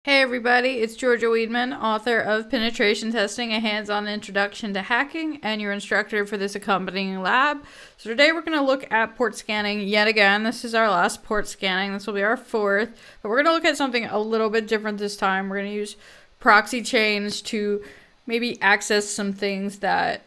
Hey everybody, it's Georgia Weedman, author of Penetration Testing, a hands-on introduction to hacking, and your instructor for this accompanying lab. So today we're going to look at port scanning yet again. This is our last port scanning. This will be our fourth, but we're going to look at something a little bit different this time. We're going to use proxy chains to maybe access some things that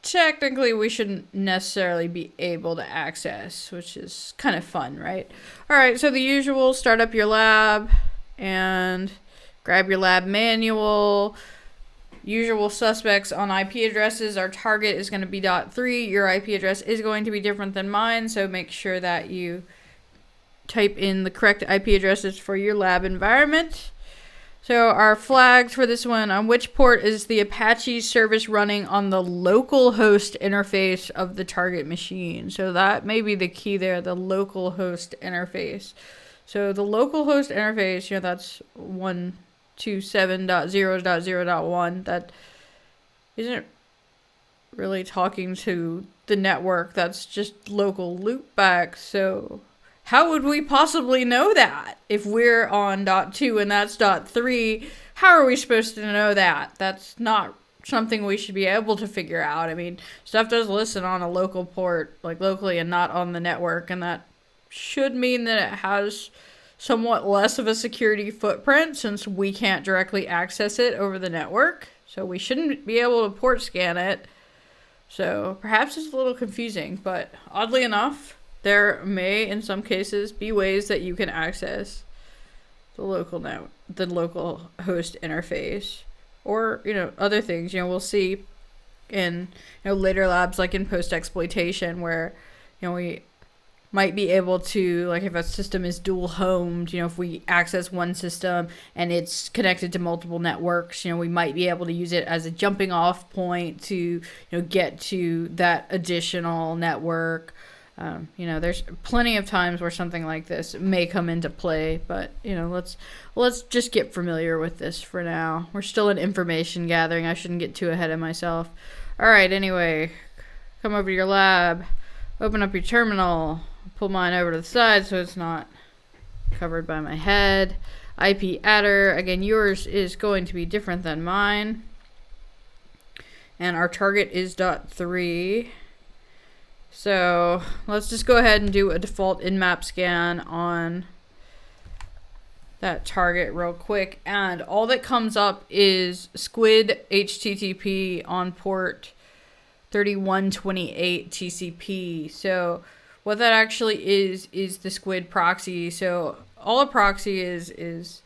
technically we shouldn't necessarily be able to access, which is kind of fun, right? All right, so the usual, start up your lab and grab your lab manual. Usual suspects on IP addresses. Our target is going to be .3. Your IP address is going to be different than mine, so make sure that you type in the correct IP addresses for your lab environment. So our flags for this one: on which port is the Apache service running on the local host interface of the target machine? So that may be the key there, the local host interface. So the local host interface, that's 127.0.0.1. That isn't really talking to the network. That's just local loopback. So how would we possibly know that? If we're on .2 and that's .3, how are we supposed to know that? That's not something we should be able to figure out. I mean, stuff does listen on a local port, like locally, and not on the network, and that should mean that it has somewhat less of a security footprint since we can't directly access it over the network. So we shouldn't be able to port scan it. So perhaps it's a little confusing, but oddly enough, there may, in some cases, be ways that you can access the local host interface, or other things. We'll see in later labs, like in post exploitation, where we might be able to, like, if a system is dual homed, if we access one system and it's connected to multiple networks, we might be able to use it as a jumping off point to, get to that additional network. There's plenty of times where something like this may come into play, but, let's just get familiar with this for now. We're still in information gathering. I shouldn't get too ahead of myself. All right, anyway, come over to your lab, open up your terminal. Pull mine over to the side so it's not covered by my head. IP adder, again, yours is going to be different than mine. And our target is .3. So let's just go ahead and do a default in-map scan on that target real quick. And all that comes up is squid HTTP on port 3128 TCP. So what that actually is the squid proxy. So all a proxy is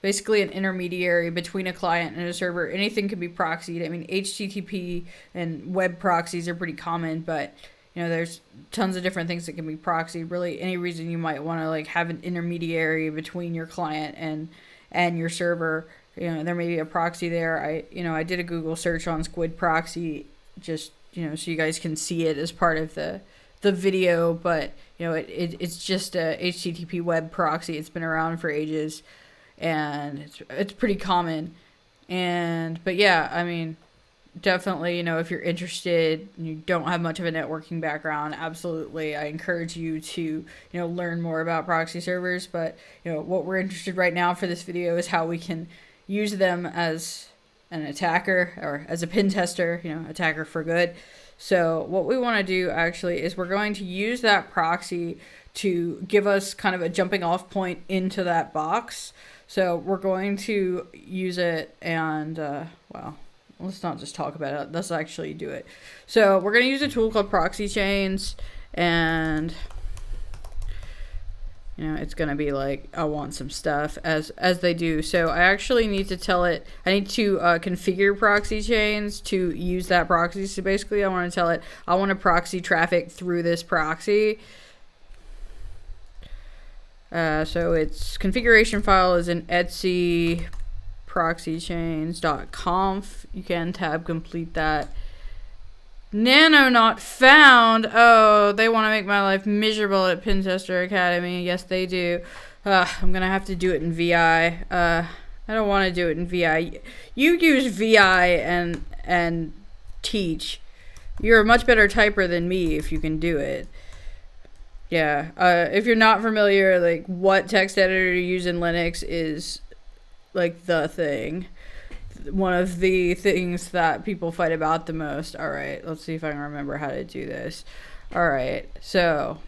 basically an intermediary between a client and a server. Anything can be proxied. I mean, HTTP and web proxies are pretty common, but there's tons of different things that can be proxied. Really, any reason you might want to have an intermediary between your client and your server. There may be a proxy there. I did a Google search on squid proxy, just so you guys can see it as part of the video, but it's just a HTTP web proxy. It's been around for ages, and it's pretty common. But yeah, I mean, definitely, if you're interested and you don't have much of a networking background, absolutely, I encourage you to learn more about proxy servers. But what we're interested right now for this video is how we can use them as an attacker, or as a pen tester, attacker for good. So what we want to do actually is we're going to use that proxy to give us kind of a jumping off point into that box. So we're going to use it, and well, let's not just talk about it, let's actually do it. So we're going to use a tool called Proxychains, and it's going to be like, I want some stuff, as they do. So I actually need to tell it, I need to configure Proxychains to use that proxy. So basically I want to tell it, I want to proxy traffic through this proxy. So its configuration file is in etc proxychains.conf. You can tab complete that. Nano not found. Oh, they want to make my life miserable at Pentester Academy. Yes, they do. I'm going to have to do it in VI. I don't want to do it in VI. You use VI and teach. You're a much better typer than me if you can do it. Yeah. If you're not familiar, like, what text editor to use in Linux is like the thing. One of the things that people fight about the most. All right, let's see if I can remember how to do this. All right, so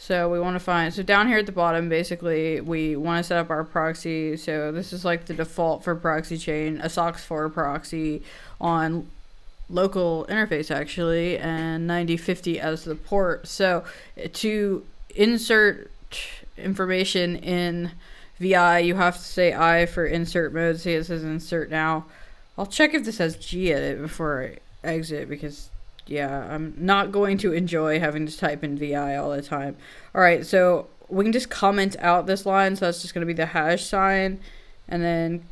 we want to find, so down here at the bottom, basically, we want to set up our proxy. So this is like the default for Proxychain, a SOX4 proxy on local interface, actually, and 9050 as the port. So to insert information in VI, you have to say I for insert mode. See, it says insert now. I'll check if this has gedit before I exit, because yeah, I'm not going to enjoy having to type in VI all the time. All right, so we can just comment out this line. So that's just going to be the hash sign, and then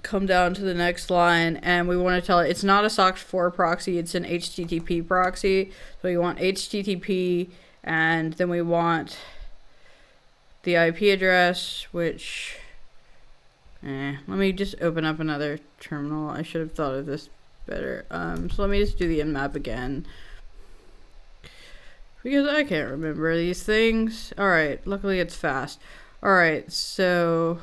come down to the next line, and we want to tell it it's not a SOX4 proxy, it's an HTTP proxy. So we want HTTP, and then we want the IP address, which let me just open up another terminal. I should have thought of this better. So let me just do the nmap again, because I can't remember these things. All right, luckily it's fast. All right, so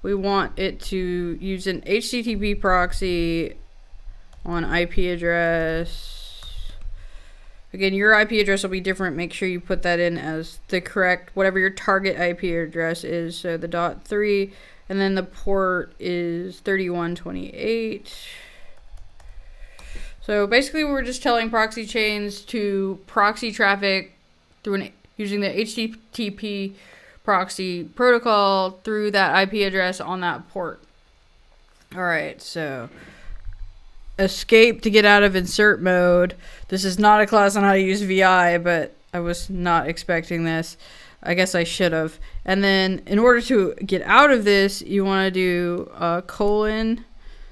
we want it to use an HTTP proxy on IP address. Again, your IP address will be different. Make sure you put that in as the correct, whatever your target IP address is. So the .3, and then the port is 3128. So basically, we're just telling Proxychains to proxy traffic through using the HTTP proxy protocol through that IP address on that port. All right, so escape to get out of insert mode. This is not a class on how to use VI, but I was not expecting this. I guess I should have. And then in order to get out of this, you want to do a colon,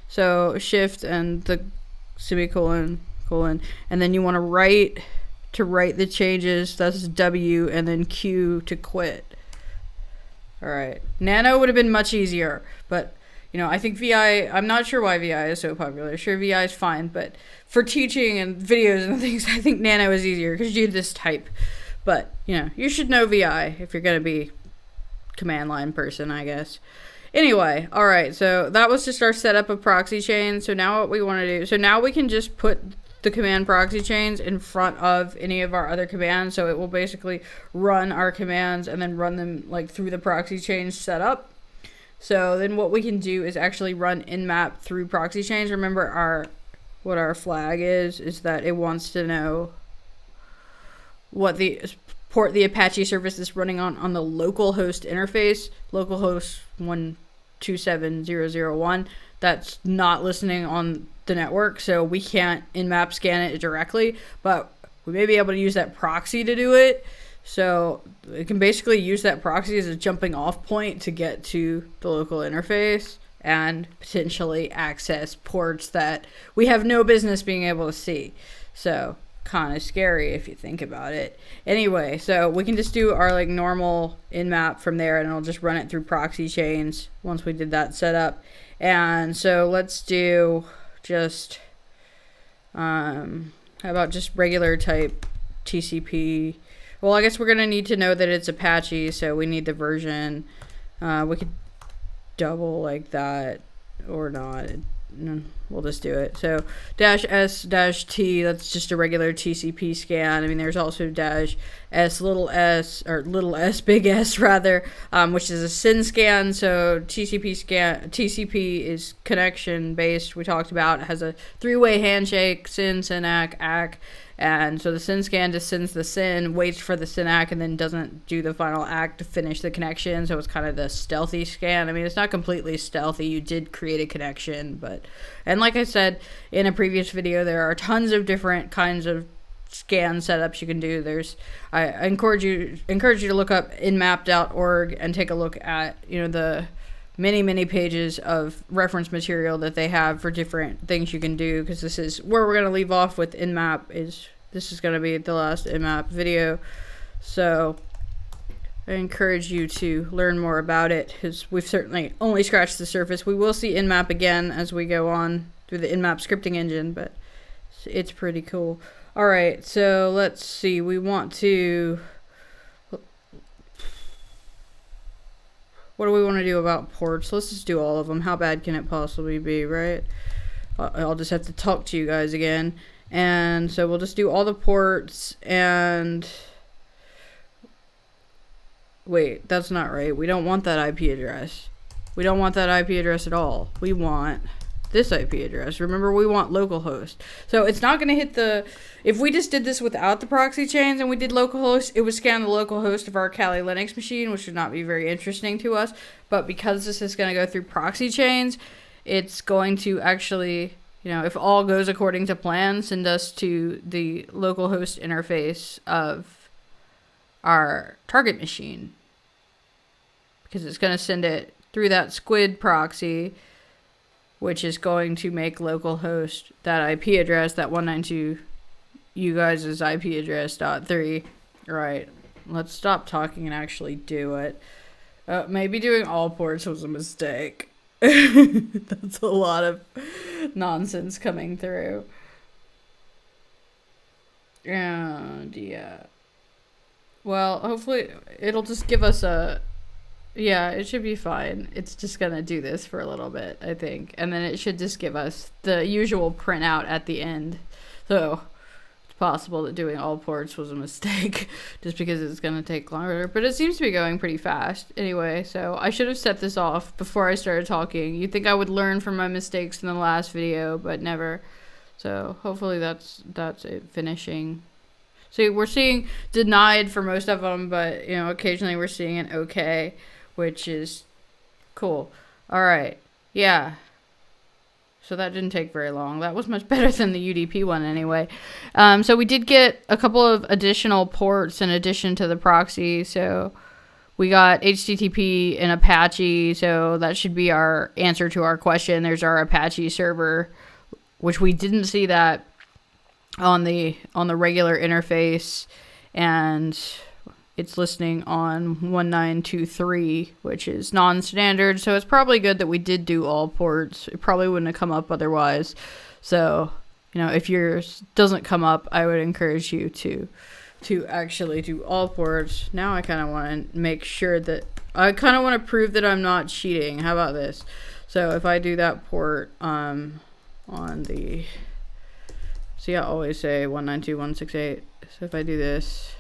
so shift and the semicolon, colon, and then you want to write the changes. That's W, and then Q to quit. All right, Nano would have been much easier, but you know, I think VI, I'm not sure why VI is so popular. Sure, VI is fine, but for teaching and videos and things, I think Nano is easier because you just type. But, you know, you should know VI if you're going to be command line person, I guess. Anyway, all right, so that was just our setup of Proxychains. So now what we want to do, so now we can just put the command Proxychains in front of any of our other commands. So it will basically run our commands and then run them like through the Proxychains setup. So then what we can do is actually run nmap through Proxychains. Remember what our flag is that it wants to know what the port the Apache service is running on the localhost interface, localhost 127.0.0.1. That's not listening on the network, so we can't nmap scan it directly, but we may be able to use that proxy to do it. So it can basically use that proxy as a jumping off point to get to the local interface and potentially access ports that we have no business being able to see. So kind of scary if you think about it. Anyway, so we can just do our like normal nmap from there, and it'll just run it through Proxychains once we did that setup. And so let's do just how about just regular type TCP. Well, I guess we're going to need to know that it's Apache, so we need the version. We could double like that or not. No, we'll just do it. So -s-t, that's just a regular TCP scan. I mean, there's also -s little s, or little s big S rather, which is a SYN scan. So TCP is connection based. We talked about it has a three-way handshake: SYN, SYN-ACK, ACK. And so the SYN scan just sends the SYN, waits for the SYN-ACK, and then doesn't do the final ACK to finish the connection. So it's kind of the stealthy scan. I mean, it's not completely stealthy. You did create a connection, but, and like I said in a previous video, there are tons of different kinds of scan setups you can do. I encourage you to look up nmap.org and take a look at, you know, the many pages of reference material that they have for different things you can do, because this is where we're going to leave off with nmap. This is going to be the last nmap video, so I encourage you to learn more about it, because we've certainly only scratched the surface. We will see nmap again as we go on through the nmap scripting engine, but it's pretty cool. All right, so let's see. We want to what do we want to do about ports? Let's just do all of them. How bad can it possibly be, right? I'll just have to talk to you guys again. And so we'll just do all the ports and... Wait, that's not right. We don't want that IP address. We don't want that IP address at all. We want this IP address. Remember, we want localhost. So it's not going to hit the... If we just did this without the proxy chains and we did localhost, it would scan the localhost of our Kali Linux machine, which would not be very interesting to us. But because this is going to go through proxy chains, it's going to actually, you know, if all goes according to plan, send us to the localhost interface of our target machine. Because it's going to send it through that squid proxy, which is going to make localhost that IP address, that 192 you guys' IP address .3. Right. Let's stop talking and actually do it. Maybe doing all ports was a mistake. That's a lot of nonsense coming through. And yeah. Well, hopefully it'll just give us a... Yeah, it should be fine. It's just gonna do this for a little bit, I think. And then it should just give us the usual printout at the end. So, it's possible that doing all ports was a mistake, just because it's gonna take longer. But it seems to be going pretty fast anyway, so I should have set this off before I started talking. You'd think I would learn from my mistakes in the last video, but never. So, hopefully that's it finishing. See, we're seeing denied for most of them, but, you know, occasionally we're seeing an okay, which is cool. All right. Yeah. So that didn't take very long. That was much better than the UDP one anyway. So we did get a couple of additional ports in addition to the proxy. So we got HTTP and Apache. So that should be our answer to our question. There's our Apache server, which we didn't see that on the regular interface, and it's listening on 1923, which is non-standard, so it's probably good that we did do all ports. It probably wouldn't have come up otherwise. So, you know, if yours doesn't come up, I would encourage you to actually do all ports. Now I kind of want to make sure that... I kind of want to prove that I'm not cheating. How about this? So if I do that port on the... See, I always say 192.168. So if I do this...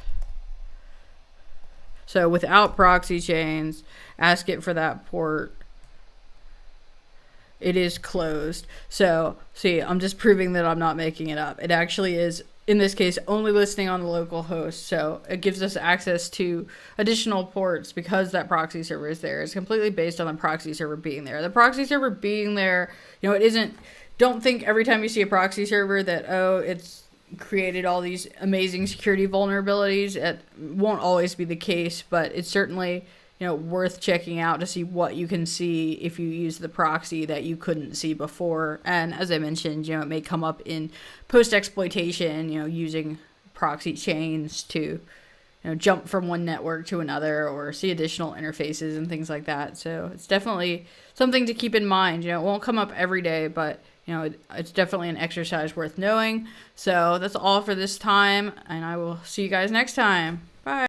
So without proxy chains, ask it for that port. It is closed. So, see, I'm just proving that I'm not making it up. It actually is, in this case, only listening on the local host. So it gives us access to additional ports because that proxy server is there. It's completely based on the proxy server being there. The proxy server being there, you know, it isn't... Don't think every time you see a proxy server that, oh, it's created all these amazing security vulnerabilities. It won't always be the case, but it's certainly, you know, worth checking out to see what you can see if you use the proxy that you couldn't see before. And as I mentioned, you know, it may come up in post-exploitation, you know, using proxy chains to, you know, jump from one network to another or see additional interfaces and things like that. So it's definitely something to keep in mind. You know, it won't come up every day, but you know, it's definitely an exercise worth knowing. So that's all for this time, and I will see you guys next time.